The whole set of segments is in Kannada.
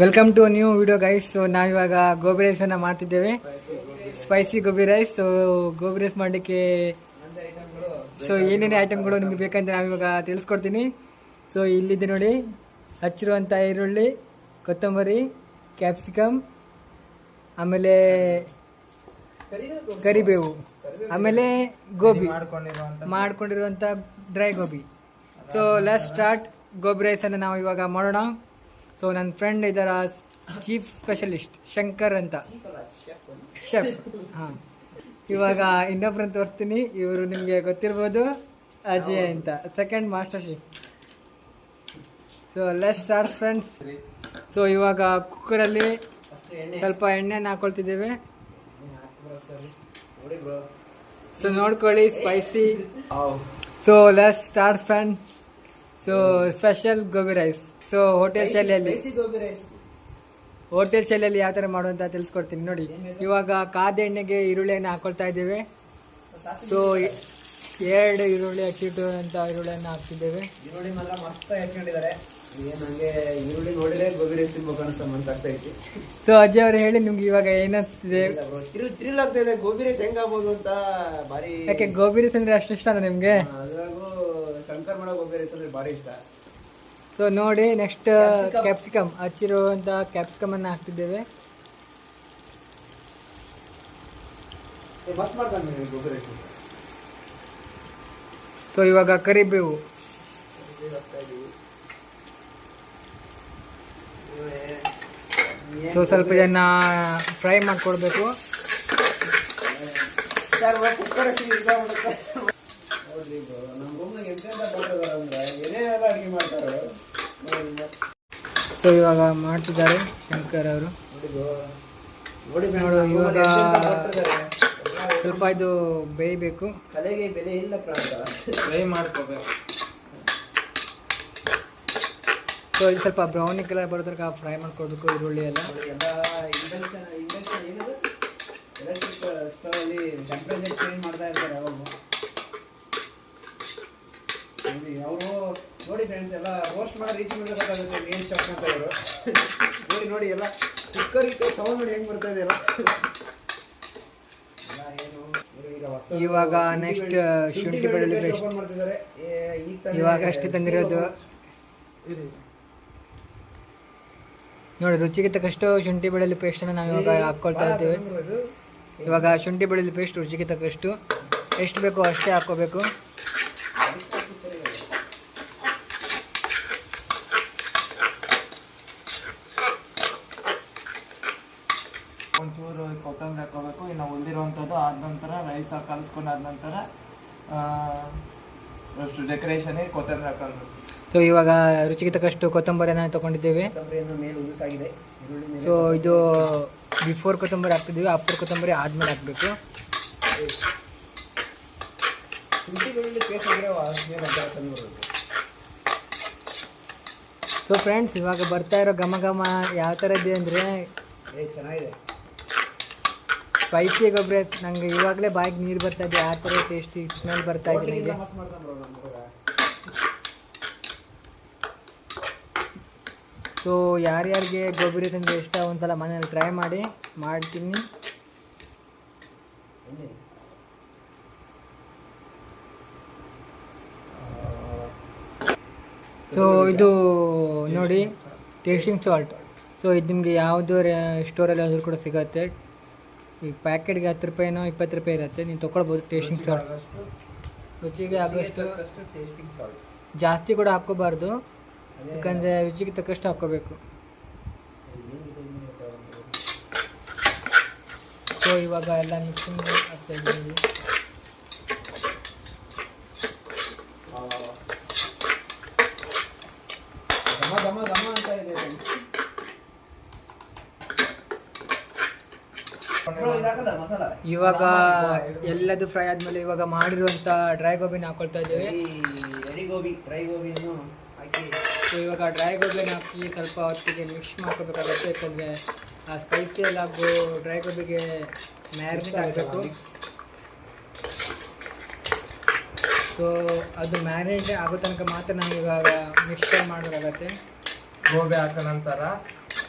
Welcome to new video guys. So ನಾವಿವಾಗ ಗೋಬಿ ರೈಸ್ ಅನ್ನ ಮಾಡ್ತಿದ್ದೇವೆ, spicy gobi rice. So gobi rice ಮಾಡಲಿಕ್ಕೆ ಸೊ ಏನೇನು ಐಟಮ್ಗಳು ನಿಮ್ಗೆ ಬೇಕಂತ ನಾವಿವಾಗ ತಿಳಿಸ್ಕೊಡ್ತೀನಿ. ಸೊ ಇಲ್ಲಿದೆ ನೋಡಿ, ಹಚ್ಚಿರುವಂಥ ಈರುಳ್ಳಿ, ಕೊತ್ತಂಬರಿ, ಕ್ಯಾಪ್ಸಿಕಮ್, ಆಮೇಲೆ ಕರಿಬೇವು, ಆಮೇಲೆ ಗೋಬಿ ಮಾಡ್ಕೊಂಡಿರುವಂಥ dry gobi. So let's start. Gobi ರೈಸನ್ನು ನಾವು ಇವಾಗ ಮಾಡೋಣ. ಸೊ ನನ್ನ ಫ್ರೆಂಡ್ ಇದರ ಚೀಫ್ ಸ್ಪೆಷಲಿಸ್ಟ್ ಶಂಕರ್ ಅಂತ, ಶೆಫ್. ಹಾಂ, ಇವಾಗ ಇನ್ನೊಬ್ರನ್ನ ತೋರಿಸ್ತೀನಿ. ಇವರು ನಿಮಗೆ ಗೊತ್ತಿರ್ಬೋದು, ಅಜಯ್ ಅಂತ, second master chef. So let's start friends. So ಇವಾಗ ಕುಕ್ಕರಲ್ಲಿ ಸ್ವಲ್ಪ ಎಣ್ಣೆನ ಹಾಕೊಳ್ತಿದ್ದೇವೆ. ಸೊ ನೋಡ್ಕೊಳ್ಳಿ, spicy. So let's start friend. So special gobi rice. So hotel ಶೈಲಿಯಲ್ಲಿ ಯಾವ ಥರ ಮಾಡುವಂತ ತಿಳಿಸ್ಕೊಡ್ತೀನಿ ನೋಡಿ. ಇವಾಗ ಕಾದ ಎಣ್ಣೆಗೆ ಈರುಳ್ಳಿಯನ್ನು ಹಾಕೊಳ್ತಾ ಇದ್ದೇವೆ. ಸೊ 2 ಈರುಳ್ಳಿ ಹಚ್ಚಿಟ್ಟು ಅಂತ ಈರುಳ್ಳಿಯನ್ನು ಹಾಕ್ತಿದ್ದೇವೆ. ಈರುಳ್ಳಿ ಮಾತ್ರ ಮಸ್ತ್ ಹಚ್ಕೊಂಡಿದ್ದಾರೆ. ನನಗೆ ಈರುಳ್ಳಿ ನೋಡಿದ್ರೆ ಗೋಬಿ ರೈಸ್ ತಿನ್ಬೇಕು ಅನಿಸ್ತಾ ಮನ್ಸಾಗ್ತಾ ಐತಿ. ಸೊ ಅಜಯ್ ಅವರು ಹೇಳಿ, ನಿಮ್ಗೆ ಇವಾಗ ಏನಾಗ್ತಿದೆ? ಥ್ರಿಲ್ ಆಗ್ತಾ ಇದೆ. ಗೋಬಿ ರೈಸ್ ಹೆಂಗಾಗ್ಬೋದು ಅಂತ ಭಾರಿ. ಯಾಕೆ ಗೋಬಿ ರೈಸ್ ಅಂದ್ರೆ ಅಷ್ಟು ಇಷ್ಟ ನಿಮ್ಗೆ? ಅದ್ರಾಗೂ ಶಂಕರ್ ಮಾಡೋ ಗೋಬಿ ರೈಸ್ ಅಂದ್ರೆ ಭಾರಿ ಇಷ್ಟ. ಸೊ ನೋಡಿ, ನೆಕ್ಸ್ಟ್ ಕ್ಯಾಪ್ಸಿಕಮ್, ಹಚ್ಚಿರುವಂಥ ಕ್ಯಾಪ್ಸಿಕಮ್ ಅನ್ನು ಹಾಕ್ತಿದ್ದೇವೆ. ಮಸ್ತ್ ಮಾಡ್ತಾನೆ ಗೋಬಿ ರೈಸ್. ಸೊ ಇವಾಗ ಕರಿಬೇವು. ಸೊ ಸ್ವಲ್ಪ ಜನ ಫ್ರೈ ಮಾಡಿಕೊಡ್ಬೇಕು. ಸೊ ಇವಾಗ ಮಾಡ್ತಿದ್ದಾರೆ ಶಂಕರ್ ಅವರು. ನೋಡು, ಇವಾಗ ಸ್ವಲ್ಪ ಇದು ಬೇಯಬೇಕು. ಕಲೆಗೆ ಬೆಲೆ ಇಲ್ಲ, ಫ್ರೈ ಮಾಡ್ಕೋಬೇಕು. ಸೊ ಇದು ಸ್ವಲ್ಪ ಬ್ರೌನಿ ಕಲರ್ ಬರೋ ತನಕ ಫ್ರೈ ಮಾಡ್ಕೊಳ್ಬೇಕು ಈರುಳ್ಳಿ ಎಲ್ಲ. ಎಲೆಕ್ಟ್ರಿಕ್ ಸ್ಟವ್ ಅಲ್ಲಿ ಟೆಂಪರೇಚರ್ ಚೇಂಜ್ ಮಾಡ್ತಾ ಇರ್ತಾರೆ ಯಾವಾಗ. ಅವರು ನೋಡಿ ಫ್ರೆಂಡ್ಸ್, ಎಲ್ಲ ರೋಸ್ಟ್ ಮಾಡಿ ರೀಚ್ ಮಾಡಬೇಕಾಗುತ್ತೆ. ಮೇನ್ ಶಾಪ್ ಅಂತ ಇವರು ನೋಡಿ ಎಲ್ಲ ಕುಕ್ಕರ್ ಸೌಂಡ್ ನೋಡಿ ಹೆಂಗ್ ಬರ್ತಾ ಇದೆ ಎಲ್ಲ. ಇವಾಗ ನೆಕ್ಸ್ಟ್ ಶುಂಠಿ ಬೆಳ್ಳುಳ್ಳಿ ಪೇಸ್ಟ್. ಇವಾಗ ಅಷ್ಟೇ ತಂದಿರೋದು ನೋಡಿ. ರುಚಿಗೆ ತಕ್ಕಷ್ಟು ಶುಂಠಿ ಬೆಳ್ಳುಳ್ಳಿ ಪೇಸ್ಟನ್ನು ನಾವು ಇವಾಗ ಹಾಕ್ಕೊಳ್ತಾ ಇದ್ದೇವೆ. ಇವಾಗ ಶುಂಠಿ ಬೆಳ್ಳುಳ್ಳಿ ಪೇಸ್ಟ್ ರುಚಿಗೆ ತಕ್ಕಷ್ಟು ಎಷ್ಟು ಬೇಕೋ ಅಷ್ಟೇ ಹಾಕ್ಕೋಬೇಕು. ಒಂಚೂರು ಕೊತ್ತಂಬರಿ ಹಾಕೋಬೇಕು. ಇನ್ನು ಉಳಿದಿರುವಂಥದ್ದು ಆದ ನಂತರ ರೈಸ್ ಕಲಿಸ್ಕೊಂಡಾದ ನಂತರ ಅಷ್ಟು ಡೆಕೋರೇಷನ್ಗೆ ಕೊತ್ತಂಬರಿ ಹಾಕೋಬೇಕು. ಸೊ ಇವಾಗ ರುಚಿಗೆ ತಕ್ಕಷ್ಟು ಕೊತ್ತಂಬರಿಯನ್ನು ತಗೊಂಡಿದ್ದೇವೆ. ಸೊ ಇದು ಬಿಫೋರ್ ಕೊತ್ತಂಬರಿ ಹಾಕ್ತಿದ್ದೀವಿ, ಆಫ್ಟರ್ ಕೊತ್ತಂಬರಿ ಆದಮೇಲೆ ಹಾಕಬೇಕು. ಸೊ ಫ್ರೆಂಡ್ಸ್, ಇವಾಗ ಬರ್ತಾ ಇರೋ ಘಮ ಘಮ ಯಾವ ಥರ ಇದೆ ಅಂದರೆ ಚೆನ್ನಾಗಿದೆ. ಸ್ಪೈಸಿ ಗೊಬ್ಬರ. ನಂಗೆ ಇವಾಗಲೇ ಬಾಯಿಗೆ ನೀರು ಬರ್ತಾ ಇದೆ, ಯಾವ ಥರ ಟೇಸ್ಟಿ ಸ್ಮೆಲ್ ಬರ್ತಾ ಇದೆ ನನಗೆ. ಸೊ ಯಾರ್ಯಾರಿಗೆ ಗೋಬಿ ರೈಸ್ ಅಂದರೆ ಇಷ್ಟ, ಒಂದ್ಸಲ ಮನೇಲಿ ಟ್ರೈ ಮಾಡ್ತೀನಿ. ಸೊ ಇದು ನೋಡಿ, ಟೇಸ್ಟಿಂಗ್ ಸಾಲ್ಟ್. ಸೊ ಇದು ನಿಮಗೆ ಯಾವುದೋ ಸ್ಟೋರಲ್ಲಿ ಆದರೂ ಕೂಡ ಸಿಗುತ್ತೆ. ಈ ಪ್ಯಾಕೆಟ್ಗೆ 10 ರೂಪಾಯಿನೋ 20 ರೂಪಾಯಿ ಇರುತ್ತೆ, ನೀವು ತೊಗೊಳ್ಬೋದು. ಟೇಸ್ಟಿಂಗ್ ಸಾಲ್ಟ್ ರುಚಿಗೆ ಆಗೋಷ್ಟು, ಜಾಸ್ತಿ ಕೂಡ ಹಾಕ್ಕೋಬಾರ್ದು, ಯಾಕಂದರೆ ರುಚಿಗೆ ತಕ್ಕಷ್ಟು ಹಾಕ್ಕೋಬೇಕು. ಸೊ ಇವಾಗ ಎಲ್ಲ ಮಿಕ್ಸಿಂಗ್ ಆಗ್ತಾ ಇದ್ದೀವಿ. ಇವಾಗ ಎಲ್ಲದು ಫ್ರೈ ಆದ್ಮೇಲೆ ಇವಾಗ ಮಾಡಿರುವಂತ ಡ್ರೈ ಗೋಬಿನ ಹಾಕೊಳ್ತಾ ಇದ್ದೇವೆ. ಸೊ ಇವಾಗ ಡ್ರೈ ಗೋಬಿನ ಹಾಕಿ ಸ್ವಲ್ಪ ಹೊತ್ತಿಗೆ ಮಿಕ್ಸ್ ಮಾಡ್ಕೋಬೇಕಾಗುತ್ತೆ, ಯಾಕಂದರೆ ಆ ಸ್ಪೈಸಿ ಎಲ್ಲ ಡ್ರೈ ಗೋಬಿಗೆ ಮ್ಯಾರಿನೇಟ್ ಆಗಬೇಕು. ಸೊ ಅದು ಮ್ಯಾರಿನೇಟ್ ಆಗೋ ತನಕ ಮಾತ್ರ ನಾವು ಇವಾಗ ಮಿಕ್ಸ್ಚರ್ ಮಾಡಬೇಕಾಗತ್ತೆ. ಗೋಬಿ ಹಾಕೋ ನಂತರ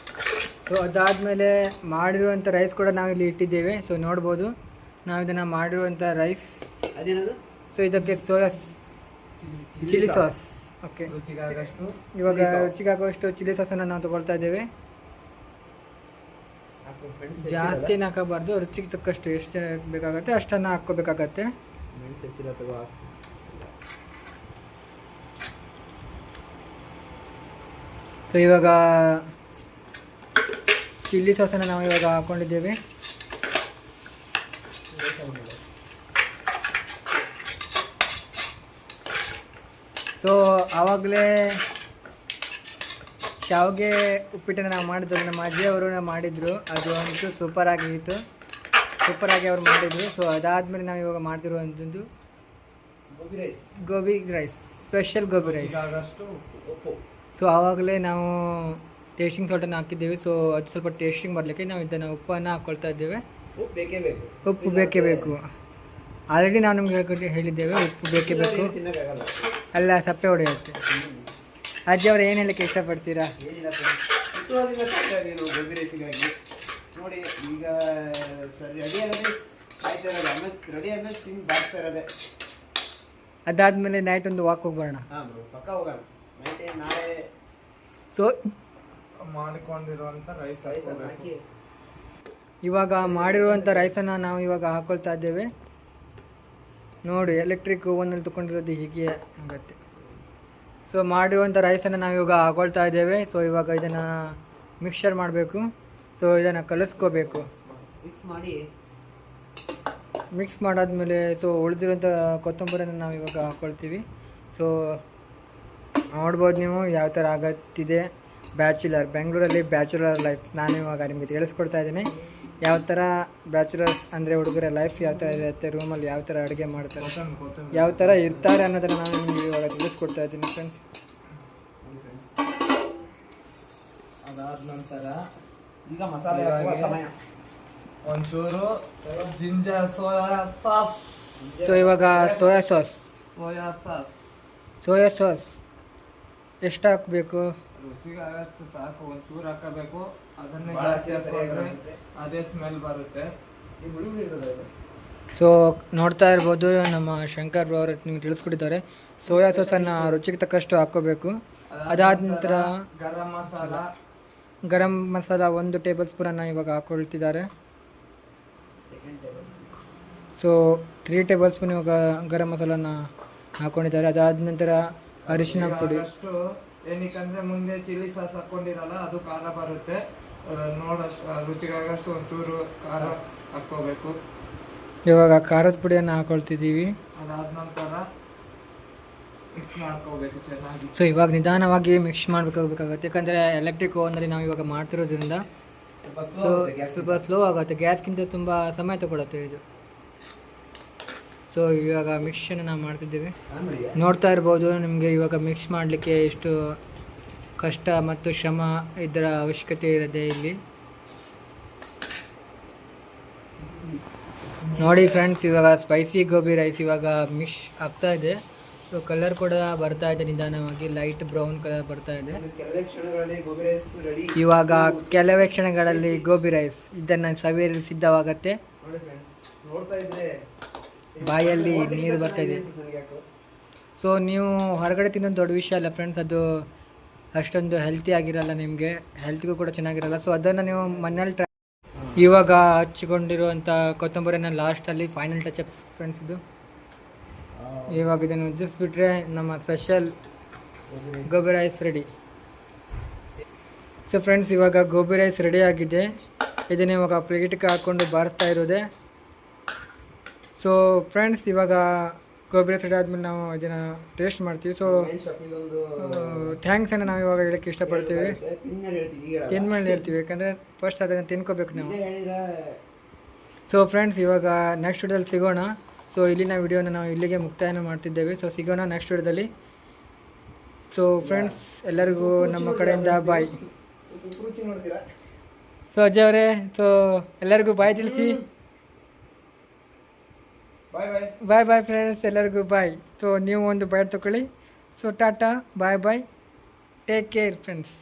ಸೊ ಅದಾದಮೇಲೆ ಮಾಡಿರುವಂಥ ರೈಸ್ ಕೂಡ ನಾವಿಲ್ಲಿ ಇಟ್ಟಿದ್ದೇವೆ. ಸೊ ನೋಡ್ಬೋದು ನಾವು ಇದನ್ನು ಮಾಡಿರುವಂಥ ರೈಸ್. ಅದೇನದು? ಸೊ ಇದಕ್ಕೆ ಸೋಯಾ ಚಿಲ್ಲಿ ಸಾಸ್. ಓಕೆ, ರುಚಿಗಾಗಷ್ಟು ಇವಾಗ ರುಚಿಗಾಗುವಷ್ಟು ಚಿಲ್ಲಿ ಸಾಸನ್ನು ನಾವು ತಗೊಳ್ತಾ ಇದ್ದೇವೆ. ಜಾಸ್ತಿ ಹಾಕಬಾರ್ದು, ರುಚಿಗೆ ತಕ್ಕಷ್ಟು ಎಷ್ಟು ಬೇಕಾಗತ್ತೆ ಅಷ್ಟನ್ನು ಹಾಕ್ಕೋಬೇಕಾಗತ್ತೆ. ಮೆಣಸು ಹೆಚ್ಚಿಲ್ಲ ತಗೋ. ಸೊ ಇವಾಗ ಚಿಲ್ಲಿ ಸಾಸನ್ನು ನಾವು ಇವಾಗ ಹಾಕ್ಕೊಂಡಿದ್ದೇವೆ. ಸೊ ಆವಾಗಲೇ ಶಾವಿಗೆ ಉಪ್ಪಿಟ್ಟನ್ನು ನಾವು ಮಾಡಿದ್ರು, ನಮ್ಮ ಅಜ್ಜಿಯವರು ಮಾಡಿದರು. ಅದು ಅಂತೂ ಸೂಪರಾಗಿತ್ತು, ಸೂಪರಾಗಿ ಅವ್ರು ಮಾಡಿದರು. ಸೊ ಅದಾದಮೇಲೆ ನಾವು ಇವಾಗ ಮಾಡ್ತಿರುವಂಥದ್ದು gobi rice, special gobi rice. ಉಪ್ಪು. ಸೊ ಆವಾಗಲೇ ನಾವು ಟೇಸ್ಟಿಂಗ್ ಸಾಲ್ಟನ್ನು ಹಾಕಿದ್ದೇವೆ. ಸೊ ಅದು ಸ್ವಲ್ಪ ಟೇಸ್ಟಿಂಗ್ ಬರಲಿಕ್ಕೆ ನಾವು ಇದನ್ನು ಉಪ್ಪನ್ನು ಹಾಕ್ಕೊಳ್ತಾ ಇದ್ದೇವೆ. ಉಪ್ಪು ಬೇಕೇ ಬೇಕು. ಆಲ್ರೆಡಿ ನಾವು ನಿಮ್ಗೆ ಹೇಳಿದ್ದೇವೆ ಉಪ್ಪು ಬೇಕೇ ಬೇಕು, ಅಲ್ಲ ಸಪ್ಪೆ ಹೊಡೆಯುತ್ತೆ. ಅಜ್ಜಿಯವರು ಏನು ಹೇಳಕ್ಕೆ ಇಷ್ಟಪಡ್ತೀರಾ? ಗೋಬಿ ರೈಸಿಗಾಗಿ ನೋಡಿ ಈಗ ರೆಡಿ ಆಗೋದೇ ಕಾಯ್ತಾ ಇರೋದು, ಆಮೇಲೆ ರೆಡಿ ಆದ್ಮೇಲೆ ತಿಂದು ಬಾರಿಸ್ತಾ ಇರೋದೆ. ಅದಾದಮೇಲೆ ನೈಟ್ ಒಂದು ವಾಕ್ ಹೋಗೋಣ. ಹಾಂ ಬ್ರೋ, ಪಕ್ಕ ಹೋಗೋಣ ನೈಟ್. ನಾಳೆ ಸೊ ಮಾಡಿಕೊಂಡಿರುವಂಥ ರೈಸ್ ಹಾಕಿ ಇವಾಗ ಮಾಡಿರುವಂಥ ರೈಸನ್ನು ನಾವು ಇವಾಗ ಹಾಕ್ಕೊಳ್ತಾ ಇದ್ದೇವೆ. ನೋಡಿ, ಎಲೆಕ್ಟ್ರಿಕ್ ಓವನಲ್ಲಿ ತೊಗೊಂಡಿರೋದು ಹೀಗೆ ಆಗುತ್ತೆ. ಸೊ ಮಾಡಿರುವಂಥ ರೈಸನ್ನು ನಾವು ಇವಾಗ ಹಾಕ್ಕೊಳ್ತಾ ಇದ್ದೇವೆ. ಸೊ ಇವಾಗ ಇದನ್ನು ಮಿಕ್ಸ್ಚರ್ ಮಾಡಬೇಕು. ಸೊ ಇದನ್ನು ಕಲಿಸ್ಕೋಬೇಕು. ಮಿಕ್ಸ್ ಮಾಡಾದ್ಮೇಲೆ ಸೊ ಉಳಿದಿರುವಂಥ ಕೊತ್ತಂಬರಿಯನ್ನು ನಾವು ಇವಾಗ ಹಾಕ್ಕೊಳ್ತೀವಿ. ಸೊ ನೋಡ್ಬೋದು ನೀವು ಯಾವ ಥರ ಆಗತ್ತಿದೆ. ಬೆಂಗಳೂರಲ್ಲಿ ಬ್ಯಾಚುಲರ್ ಲೈಫ್ ನಾನು ಇವಾಗ ನಿಮಗೆ ತಿಳಿಸ್ಕೊಡ್ತಾ ಇದ್ದೀನಿ. ಯಾವ ಥರ ಬ್ಯಾಚುಲರ್ಸ್ ಅಂದರೆ ಹುಡುಗರ ಲೈಫ್ ಯಾವ ಥರ ಇರುತ್ತೆ, ರೂಮಲ್ಲಿ ಯಾವ ಥರ ಅಡುಗೆ ಮಾಡ್ತಾರೆ, ಯಾವ ಥರ ಇರ್ತಾರೆ ಅನ್ನೋದನ್ನು ನಾನು ನಿಮಗೆ ಇವಾಗ ತಿಳಿಸ್ಕೊಡ್ತಾ ಇದ್ದೀನಿ ಫ್ರೆಂಡ್ಸ್. ಅದಾದ ನಂತರ ಈಗ ಮಸಾಲೆ ಹಾಕುವ ಸಮಯ. ಒಂಚೂರು ಜಿಂಜರ್ ಸೋಯಾ ಸಾಸ್. ಸೊ ಇವಾಗ ಸೋಯಾ ಸಾಸ್ ಎಷ್ಟು ಹಾಕಬೇಕು? ರುಚಿಗೆ ಆಗತ್ತೆ ಸಾಕು, ಒಂಚೂರು ಹಾಕಬೇಕು. ಅದನ್ನೇ ಜಾಸ್ತಿ ಹಾಕಿದ್ರೆ ಅದೇ ಸ್ಮೆಲ್ ಬರುತ್ತೆ. ಸೊ ನೋಡ್ತಾ ಇರ್ಬೋದು, ನಮ್ಮ ಶಂಕರ್ ಬ್ರೋ ಅವರು ನಿಮ್ಗೆ ತಿಳಿಸ್ಕೊಟ್ಟಿದ್ದಾರೆ. ಸೋಯಾ ಸಾಸನ್ನು ರುಚಿಗೆ ತಕ್ಕಷ್ಟು ಹಾಕ್ಕೋಬೇಕು. ಅದಾದ ನಂತರ ಗರಂ ಮಸಾಲ 1 ಟೇಬಲ್ ಸ್ಪೂನನ್ನು ಇವಾಗ ಹಾಕ್ಕೊಳ್ತಿದ್ದಾರೆ. ಸೊ 3 ಟೇಬಲ್ ಸ್ಪೂನ್ ಇವಾಗ ಗರಂ ಮಸಾಲನ ಹಾಕ್ಕೊಂಡಿದ್ದಾರೆ. ಅದಾದ ನಂತರ ಅರಿಶಿನ ಪುಡಿ. ಏನಕ್ಕಂದ್ರೆ ಮುಂದೆ ಚಿಲ್ಲಿ ಸಾಸ್ ಹಾಕೊಂಡಿರಲ್ಲ, ಅದು ಖಾರ ಬರುತ್ತೆ. ನೋಡಷ್ಟು ರುಚಿಗಾಗಷ್ಟು ಒಂಚೂರು ಖಾರ ಹಾಕ್ಕೋಬೇಕು. ಇವಾಗ ಖಾರದ ಪುಡಿಯನ್ನು ಹಾಕೊಳ್ತಿದ್ದೀವಿ. ಅದಾದ ನಂತರ ಮಿಕ್ಸ್ ಮಾಡ್ಕೋಬೇಕು ಚೆನ್ನಾಗಿ. ಸೊ ಇವಾಗ ನಿಧಾನವಾಗಿ ಮಿಕ್ಸ್ ಮಾಡಬೇಕಾಗುತ್ತೆ, ಯಾಕಂದರೆ ಎಲೆಕ್ಟ್ರಿಕ್ ಓವನಲ್ಲಿ ನಾವು ಇವಾಗ ಮಾಡ್ತಿರೋದ್ರಿಂದ ಸೊ ಸ್ವಲ್ಪ ಸ್ಲೋ ಆಗುತ್ತೆ, ಗ್ಯಾಸ್ಗಿಂತ ತುಂಬ ಸಮಯ ತಗೊಳುತ್ತೆ ಇದು. ಸೊ ಇವಾಗ ಮಿಕ್ಸನ್ನು ನಾವು ಮಾಡ್ತಿದ್ದೇವೆ. ನೋಡ್ತಾ ಇರ್ಬೋದು ನಿಮಗೆ ಇವಾಗ ಮಿಕ್ಸ್ ಮಾಡಲಿಕ್ಕೆ ಎಷ್ಟು ಕಷ್ಟ ಮತ್ತು ಶ್ರಮ ಇದರ ಅವಶ್ಯಕತೆ ಇರುತ್ತೆ ಇಲ್ಲಿ. ನೋಡಿ ಫ್ರೆಂಡ್ಸ್, ಇವಾಗ ಸ್ಪೈಸಿ ಗೋಬಿ ರೈಸ್ ಇವಾಗ ಮಿಕ್ಸ್ ಆಗ್ತಾ ಇದೆ. ಸೊ ಕಲರ್ ಕೂಡ ಬರ್ತಾ ಇದೆ ನಿಧಾನವಾಗಿ, ಲೈಟ್ ಬ್ರೌನ್ ಕಲರ್ ಬರ್ತಾ ಇದೆ. ಇವಾಗ ಕೆಲವೇ ಕ್ಷಣಗಳಲ್ಲಿ ಗೋಬಿ ರೈಸ್ ಇದನ್ನು ಸವಿಯಲು ಸಿದ್ಧವಾಗತ್ತೆ. ಬಾಯಲ್ಲಿ ನೀರು ಬರ್ತಾ ಇದೆ. ಸೊ ನೀವು ಹೊರಗಡೆ ತಿನ್ನೋದು ದೊಡ್ಡ ವಿಷಯ ಅಲ್ಲ ಫ್ರೆಂಡ್ಸ್, ಅದು ಅಷ್ಟೊಂದು ಹೆಲ್ತಿ ಆಗಿರಲ್ಲ, ನಿಮಗೆ ಹೆಲ್ತ್ಗೂ ಕೂಡ ಚೆನ್ನಾಗಿರಲ್ಲ. ಸೊ ಅದನ್ನು ನೀವು ಮನೇಲಿ ಇವಾಗ ಹಚ್ಚಿಕೊಂಡಿರುವಂಥ ಕೊತ್ತಂಬರಿನ ಲಾಸ್ಟಲ್ಲಿ ಫೈನಲ್ ಟಚ್ ಅಪ್ ಫ್ರೆಂಡ್ಸ್ ಇದು. ಇವಾಗ ಇದನ್ನು ಉಜ್ಜಿಸ್ಬಿಟ್ರೆ ನಮ್ಮ special gobi rice ready. So friends, ಇವಾಗ ಗೋಬಿ ರೈಸ್ ರೆಡಿ ಆಗಿದೆ. ಇದನ್ನು ಇವಾಗ ಪ್ಲೇಟ್ಗೆ ಹಾಕ್ಕೊಂಡು ಬಾರಿಸ್ತಾ ಇರೋದೆ. ಸೊ ಫ್ರೆಂಡ್ಸ್, ಇವಾಗ ಗೋಬಿ ರೈಸ್ ರೆಡಿ ಆದಮೇಲೆ ನಾವು ಇದನ್ನು ಟೇಸ್ಟ್ ಮಾಡ್ತೀವಿ. ಸೊ ಥ್ಯಾಂಕ್ಸನ್ನು ನಾವು ಇವಾಗ ಹೇಳೋಕ್ಕೆ ಇಷ್ಟಪಡ್ತೀವಿ, ತಿಂದ್ಮೇಲೆ ಹೇಳ್ತೀವಿ, ಯಾಕಂದರೆ ಫಸ್ಟ್ ಅದನ್ನು ತಿನ್ಕೋಬೇಕು ನಾವು. ಸೊ ಫ್ರೆಂಡ್ಸ್, ಇವಾಗ ನೆಕ್ಸ್ಟ್ ವಿಡಿಯೋದಲ್ಲಿ ಸಿಗೋಣ. ಸೊ ಇಲ್ಲಿನ ವಿಡಿಯೋನ ನಾವು ಇಲ್ಲಿಗೆ ಮುಕ್ತಾಯನ ಮಾಡ್ತಿದ್ದೇವೆ. ಸೊ ಸಿಗೋಣ ನೆಕ್ಸ್ಟ್ ವಿಡಿಯೋದಲ್ಲಿ. ಸೊ ಫ್ರೆಂಡ್ಸ್, ಎಲ್ಲರಿಗೂ ನಮ್ಮ ಕಡೆಯಿಂದ ಬಾಯ್. ಸೊ ಅಜ್ಜಿ ಅವರೇ, ಸೊ ಎಲ್ಲರಿಗೂ ಬಾಯ್ ತಿಳಿಸಿ. ಬಾಯ್ ಬಾಯ್ ಫ್ರೆಂಡ್ಸ್, ಎಲ್ಲರಿಗೂ ಬಾಯ್. ಸೊ ನೀವು ಒಂದು ಬೈಟ್ ತಗೊಳ್ಳಿ. ಸೊ ಟಾಟಾ, ಬಾಯ್ ಬಾಯ್, ಟೇಕ್ ಕೇರ್ ಫ್ರೆಂಡ್ಸ್.